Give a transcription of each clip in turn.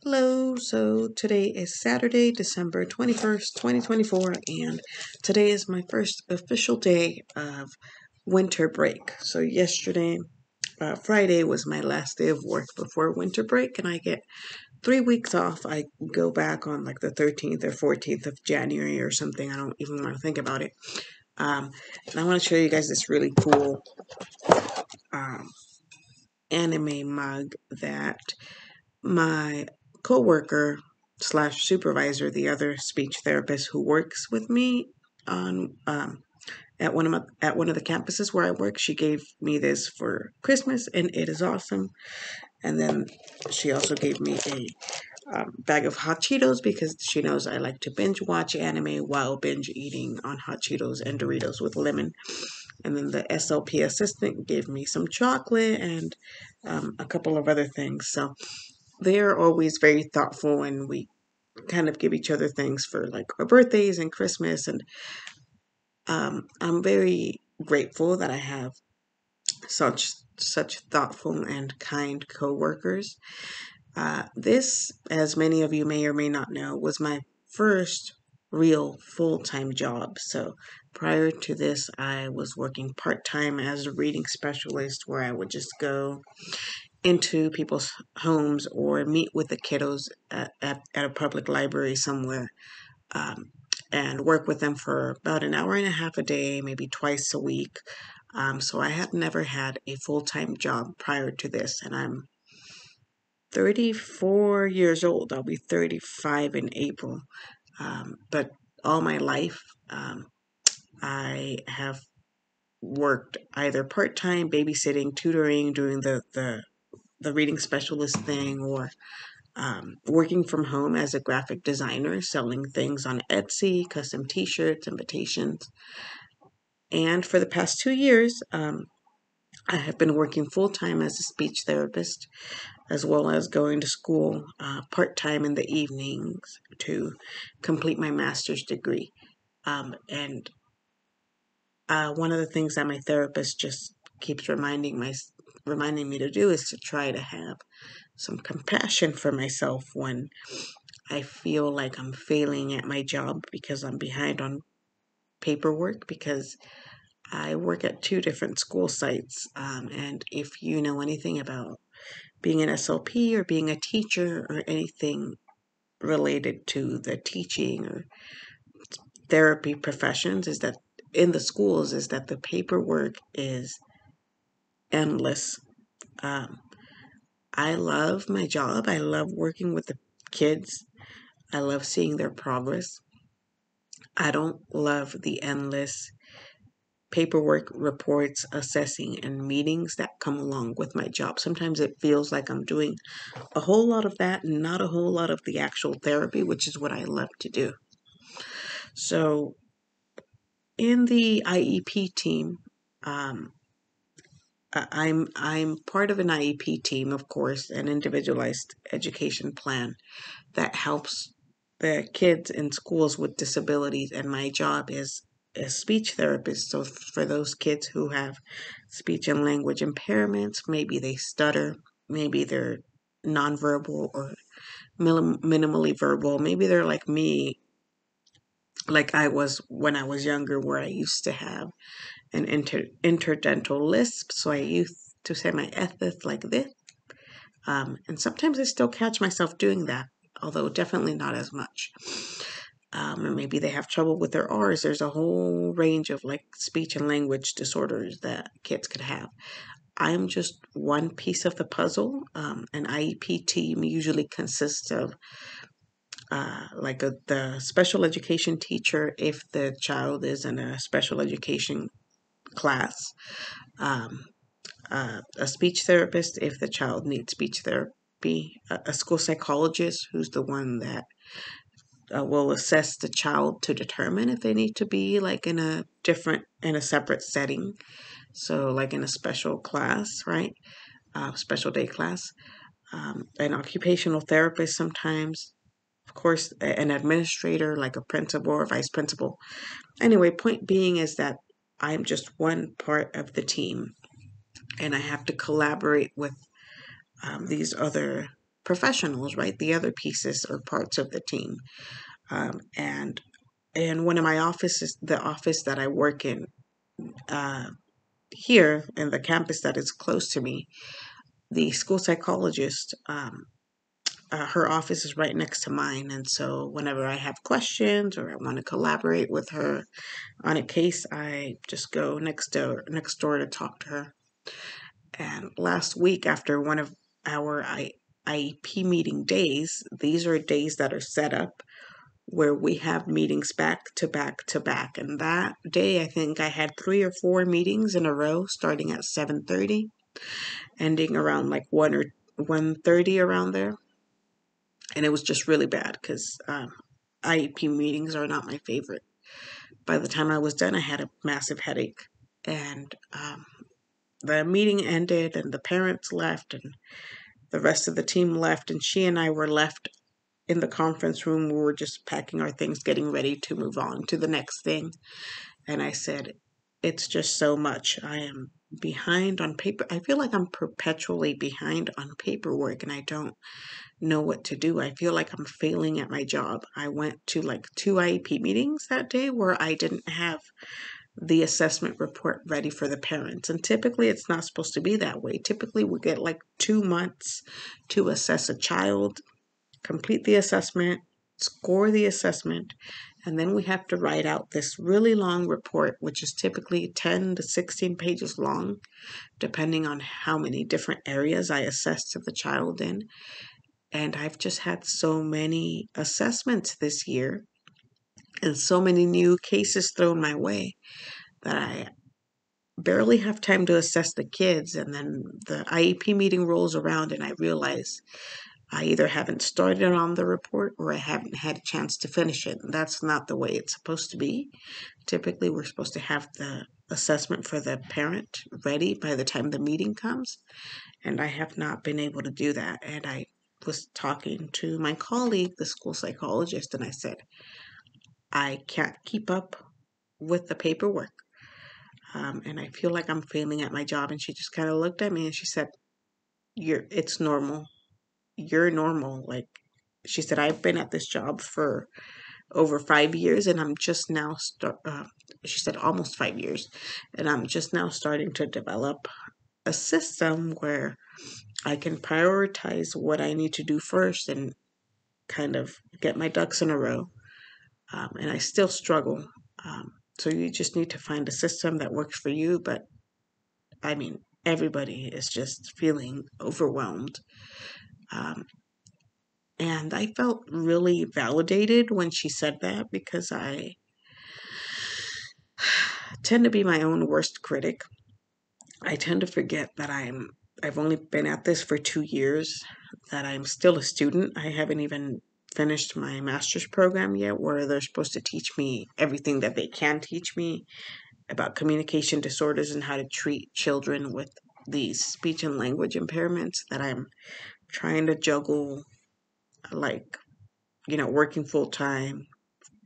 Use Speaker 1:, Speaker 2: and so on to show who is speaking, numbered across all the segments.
Speaker 1: Hello, so today is Saturday, December 21st, 2024, and today is my first official day of winter break. So yesterday, Friday was my last day of work before winter break, and I get 3 weeks off. I go back on like the 13th or 14th of January or something. I don't even want to think about it. And I want to show you guys this really cool anime mug that my coworker slash supervisor, the other speech therapist who works with me on at one of the campuses where I work, she gave me this for Christmas, and it is awesome. And then she also gave me a bag of hot Cheetos because she knows I like to binge watch anime while binge eating on hot Cheetos and Doritos with lemon. And then the SLP assistant gave me some chocolate and a couple of other things. So they are always very thoughtful, and we kind of give each other things for like our birthdays and Christmas. And I'm very grateful that I have such thoughtful and kind coworkers. This, as many of you may or may not know, was my first real full-time job. So prior to this, I was working part-time as a reading specialist, where I would just go into people's homes or meet with the kiddos at a public library somewhere, and work with them for about an hour and a half a day, maybe twice a week. So I had never had a full-time job prior to this, and I'm 34 years old. I'll be 35 in April. But all my life, I have worked either part-time, babysitting, tutoring, doing the reading specialist thing, or working from home as a graphic designer, selling things on Etsy, custom t-shirts, invitations. And for the past 2 years, I have been working full-time as a speech therapist, as well as going to school part-time in the evenings to complete my master's degree. And one of the things that my therapist just keeps reminding me to do is to try to have some compassion for myself when I feel like I'm failing at my job because I'm behind on paperwork, because I work at 2 different school sites. And if you know anything about being an SLP or being a teacher or anything related to the teaching or therapy professions, is that in the schools is that the paperwork is endless. I love my job. I love working with the kids. I love seeing their progress. I don't love the endless paperwork, reports, assessing, and meetings that come along with my job. Sometimes it feels like I'm doing a whole lot of that and not a whole lot of the actual therapy, which is what I love to do. So in the IEP team, I'm part of an IEP team, of course, an individualized education plan that helps the kids in schools with disabilities, and my job is a speech therapist. So for those kids who have speech and language impairments, maybe they stutter, maybe they're nonverbal or minimally verbal, maybe they're like me, like I was when I was younger, where I used to have an interdental lisp, so I used to say my etheth like this. And sometimes I still catch myself doing that, although definitely not as much. Or maybe they have trouble with their R's. There's a whole range of like speech and language disorders that kids could have. I'm just one piece of the puzzle. An IEP team usually consists of the special education teacher if the child is in a special education class, a speech therapist if the child needs speech therapy, a school psychologist who's the one that will assess the child to determine if they need to be like in a separate setting. So like in a special class, right? Special day class. An occupational therapist sometimes. Of course, an administrator like a principal or vice principal. Anyway, point being is that I'm just one part of the team, and I have to collaborate with these other professionals, right? The other pieces or parts of the team. And in one of my offices, the office that I work in uh, here in the campus that is close to me, the school psychologist, her office is right next to mine. And so whenever I have questions or I want to collaborate with her on a case, I just go next door to talk to her. And last week, after one of our IEP meeting days, these are days that are set up where we have meetings back to back to back. And that day, I think I had 3 or 4 meetings in a row, starting at 7:30, ending around like 1 or 1:30 around there. And it was just really bad because IEP meetings are not my favorite. By the time I was done, I had a massive headache, and the meeting ended, and the parents left, and the rest of the team left, and she and I were left in the conference room. We were just packing our things, getting ready to move on to the next thing. And I said, it's just so much. I am behind on paper. I feel like I'm perpetually behind on paperwork and I don't know what to do. I feel like I'm failing at my job. I went to like 2 IEP meetings that day where I didn't have the assessment report ready for the parents. And typically it's not supposed to be that way. Typically we get like 2 months to assess a child, complete the assessment, score the assessment, and then we have to write out this really long report, which is typically 10 to 16 pages long, depending on how many different areas I assessed the child in. And I've just had so many assessments this year and so many new cases thrown my way that I barely have time to assess the kids. And then the IEP meeting rolls around and I realize I either haven't started on the report or I haven't had a chance to finish it. And that's not the way it's supposed to be. Typically, we're supposed to have the assessment for the parent ready by the time the meeting comes. And I have not been able to do that. And I was talking to my colleague, the school psychologist, and I said, I can't keep up with the paperwork. And I feel like I'm failing at my job. And she just kind of looked at me and she said, it's normal. You're normal. Like she said, I've been at this job for over 5 years and I'm just now she said almost 5 years, and I'm just now starting to develop a system where I can prioritize what I need to do first and kind of get my ducks in a row. And I still struggle. So you just need to find a system that works for you. But I mean, everybody is just feeling overwhelmed. And I felt really validated when she said that because I tend to be my own worst critic. I tend to forget that I've only been at this for 2 years, that I'm still a student. I haven't even finished my master's program yet, where they're supposed to teach me everything that they can teach me about communication disorders and how to treat children with these speech and language impairments, that I'm trying to juggle, like, working full time,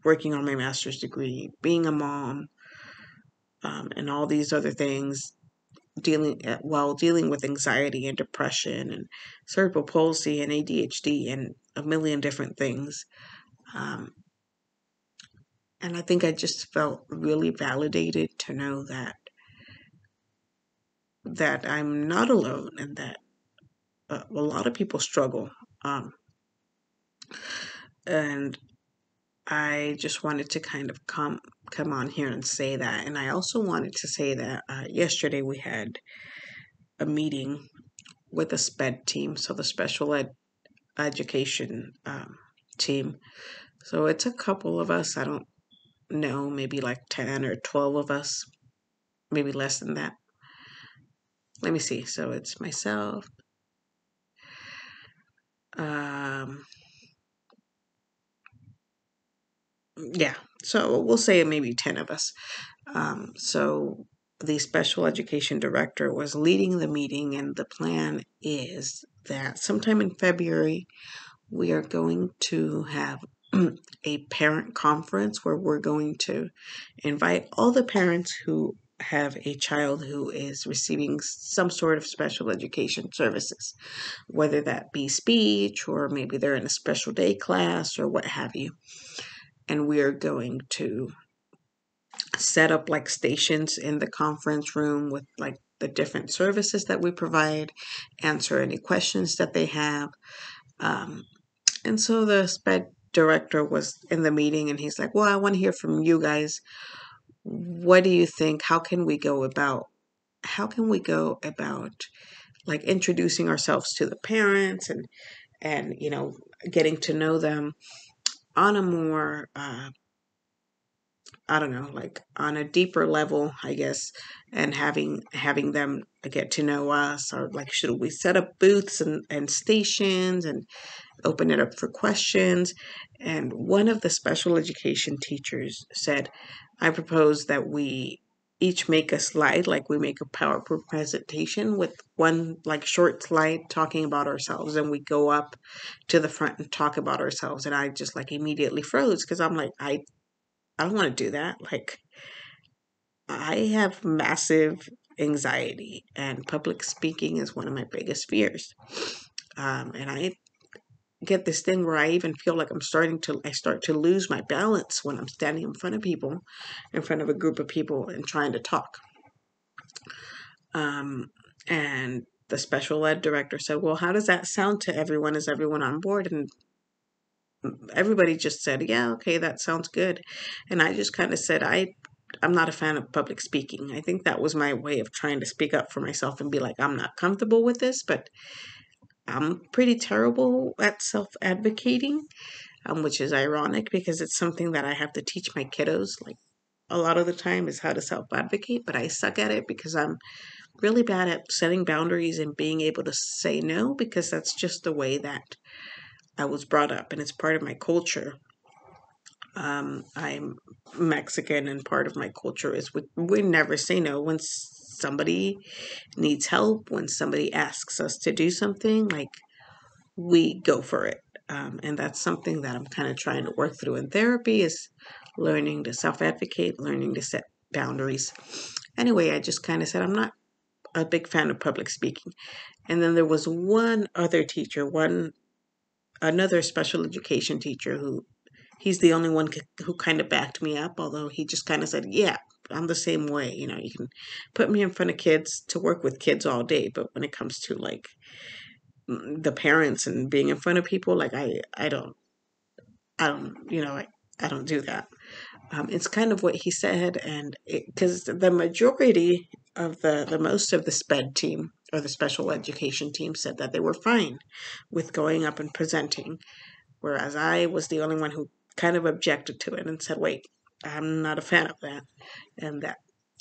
Speaker 1: working on my master's degree, being a mom, and all these other things, while dealing with anxiety and depression and cerebral palsy and ADHD and a million different things. And I think I just felt really validated to know that I'm not alone and that a lot of people struggle. And I just wanted to kind of come on here and say that. And I also wanted to say that yesterday we had a meeting with the SPED team, so the special education team. So it's a couple of us. I don't know, maybe like 10 or 12 of us, maybe less than that. Let me see. So it's myself. Yeah. So we'll say maybe 10 of us. So the special education director was leading the meeting, and the plan is that sometime in February, we are going to have a parent conference where we're going to invite all the parents who have a child who is receiving some sort of special education services, whether that be speech or maybe they're in a special day class or what have you. And we are going to set up like stations in the conference room with like the different services that we provide, answer any questions that they have. Um, and so the SPED director was in the meeting and he's like, well, I want to hear from you guys. What do you think? How can we go about like introducing ourselves to the parents and getting to know them on a more I don't know, like on a deeper level, I guess, and having them get to know us, or like should we set up booths and stations and open it up for questions? And one of the special education teachers said, I propose that we each make a slide, like we make a PowerPoint presentation with one like short slide talking about ourselves, and we go up to the front and talk about ourselves. And I just like immediately froze because I'm like, I don't want to do that. Like, I have massive anxiety, and public speaking is one of my biggest fears. And I get this thing where I even feel like I start to lose my balance when I'm standing in front of people, in front of a group of people, and trying to talk. And the special ed director said, well, how does that sound to everyone? Is everyone on board? And everybody just said, yeah, okay, that sounds good. And I just kind of said, I'm not a fan of public speaking. I think that was my way of trying to speak up for myself and be like, I'm not comfortable with this, but I'm pretty terrible at self-advocating, which is ironic because it's something that I have to teach my kiddos, like a lot of the time, is how to self-advocate, but I suck at it because I'm really bad at setting boundaries and being able to say no, because that's just the way that I was brought up and it's part of my culture. I'm Mexican, and part of my culture is we never say no when somebody needs help, when somebody asks us to do something, like we go for it. And that's something that I'm kind of trying to work through in therapy, is learning to self-advocate, learning to set boundaries. Anyway, I just kind of said I'm not a big fan of public speaking. And then there was one other teacher, another special education teacher who he's the only one who kind of backed me up, although he just kind of said, yeah, I'm the same way. You can put me in front of kids to work with kids all day, but when it comes to like the parents and being in front of people, like I don't do that. It's kind of what he said, and because the majority of the most of the SPED team, or the special education team, said that they were fine with going up and presenting, whereas I was the only one who kind of objected to it and said, wait, I'm not a fan of that. And that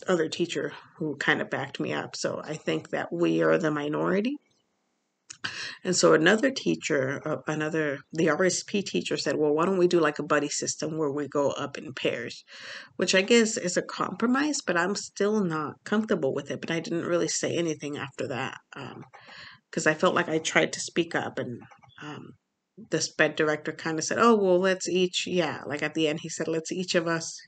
Speaker 1: other teacher who kind of backed me up. So I think that we are the minority. And so another teacher, the RSP teacher said, well, why don't we do like a buddy system where we go up in pairs, which I guess is a compromise, but I'm still not comfortable with it. But I didn't really say anything after that, because I felt like I tried to speak up, and the SPED director kind of said, oh, well, like at the end, he said, let's each of us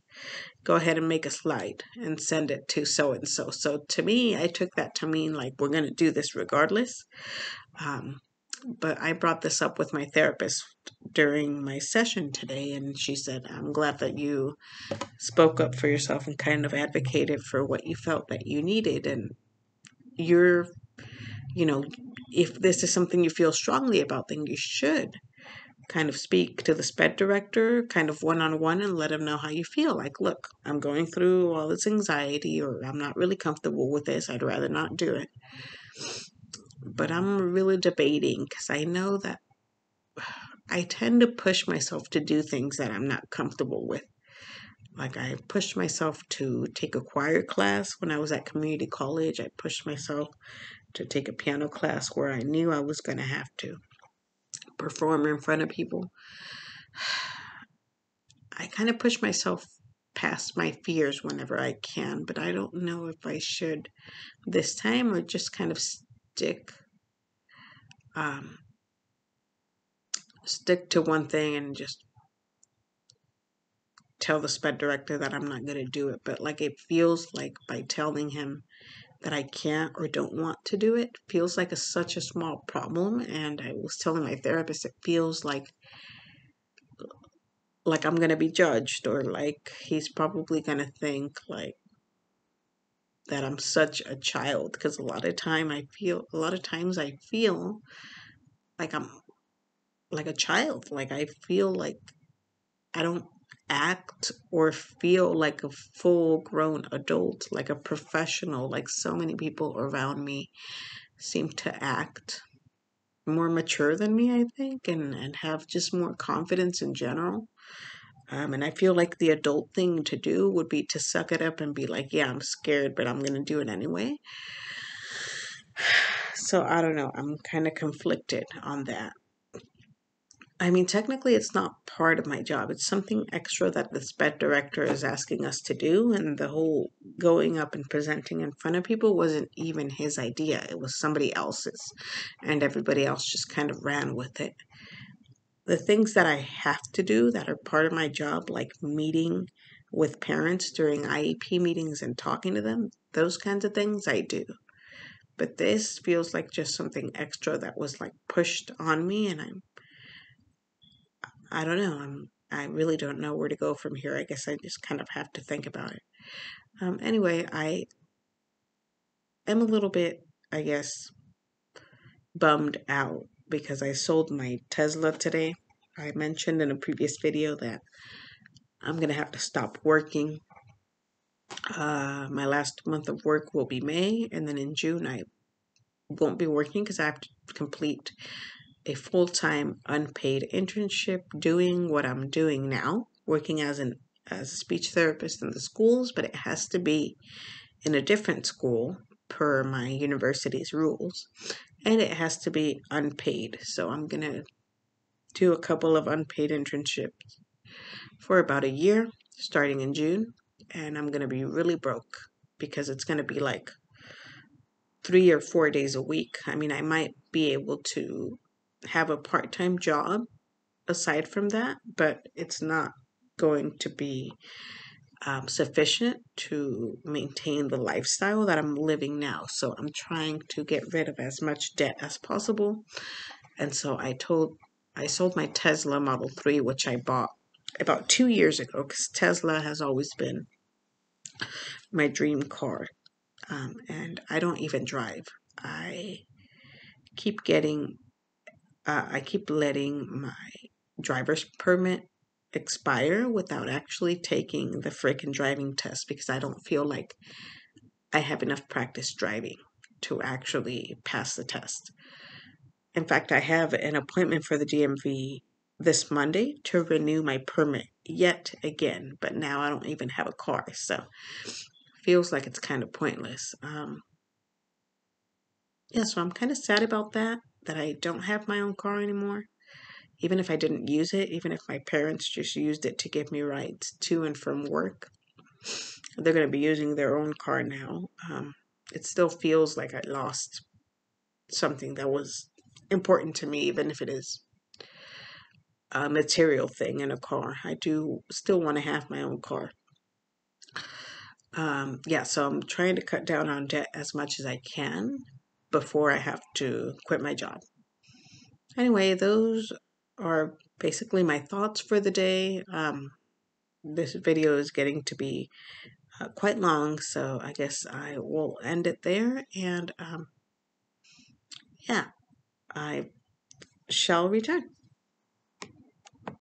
Speaker 1: go ahead and make a slide and send it to so and so. So to me, I took that to mean like we're going to do this regardless. But I brought this up with my therapist during my session today, and she said, I'm glad that you spoke up for yourself and kind of advocated for what you felt that you needed. And you're, if this is something you feel strongly about, then you should kind of speak to the SPED director, kind of one-on-one, and let him know how you feel. Like, look, I'm going through all this anxiety, or I'm not really comfortable with this. I'd rather not do it. But I'm really debating, because I know that I tend to push myself to do things that I'm not comfortable with. Like, I pushed myself to take a choir class when I was at community college. I pushed myself to take a piano class where I knew I was going to have to perform in front of people. I kind of push myself past my fears whenever I can, but I don't know if I should this time, or just kind of stick to one thing and just tell the sped director that I'm not going to do it, but like it feels like by telling him that I can't or don't want to do it feels like such a small problem. And I was telling my therapist, it feels like I'm going to be judged, or like he's probably going to think like that I'm such a child, because a lot of times I feel like I'm like a child. Like I feel like I don't act or feel like a full grown adult, like a professional, like so many people around me seem to act more mature than me, I think, and have just more confidence in general. And I feel like the adult thing to do would be to suck it up and be like, yeah, I'm scared, but I'm going to do it anyway. So I don't know. I'm kind of conflicted on that. I mean, technically, it's not part of my job. It's something extra that the sped director is asking us to do. And the whole going up and presenting in front of people wasn't even his idea, it was somebody else's. And everybody else just kind of ran with it. The things that I have to do that are part of my job, like meeting with parents during IEP meetings and talking to them, those kinds of things I do. But this feels like just something extra that was like pushed on me, and I don't know. I really don't know where to go from here. I guess I just kind of have to think about it. Anyway, I am a little bit, I guess, bummed out because I sold my Tesla today. I mentioned in a previous video that I'm going to have to stop working. My last month of work will be May, and then in June I won't be working because I have to complete a full-time unpaid internship doing what I'm doing now, working as a speech therapist in the schools, but it has to be in a different school per my university's rules, and it has to be unpaid. So I'm gonna do a couple of unpaid internships for about a year starting in June, and I'm gonna be really broke because it's gonna be like 3 or 4 days a week. I mean, I might be able to have a part-time job aside from that, but it's not going to be sufficient to maintain the lifestyle that I'm living now. So I'm trying to get rid of as much debt as possible. And so I sold my Tesla Model 3, which I bought about 2 years ago, because Tesla has always been my dream car. And I don't even drive. I keep getting, I keep letting my driver's permit expire without actually taking the freaking driving test because I don't feel like I have enough practice driving to actually pass the test. In fact, I have an appointment for the DMV this Monday to renew my permit yet again, but now I don't even have a car, so feels like it's kind of pointless. Yeah, so I'm kind of sad about that I don't have my own car anymore. Even if I didn't use it, even if my parents just used it to give me rides to and from work, they're going to be using their own car now. It still feels like I lost something that was important to me, even if it is a material thing in a car. I do still want to have my own car. Yeah, so I'm trying to cut down on debt as much as I can before I have to quit my job. Anyway, those are basically my thoughts for the day. This video is getting to be quite long, so I guess I will end it there. And yeah, I shall return.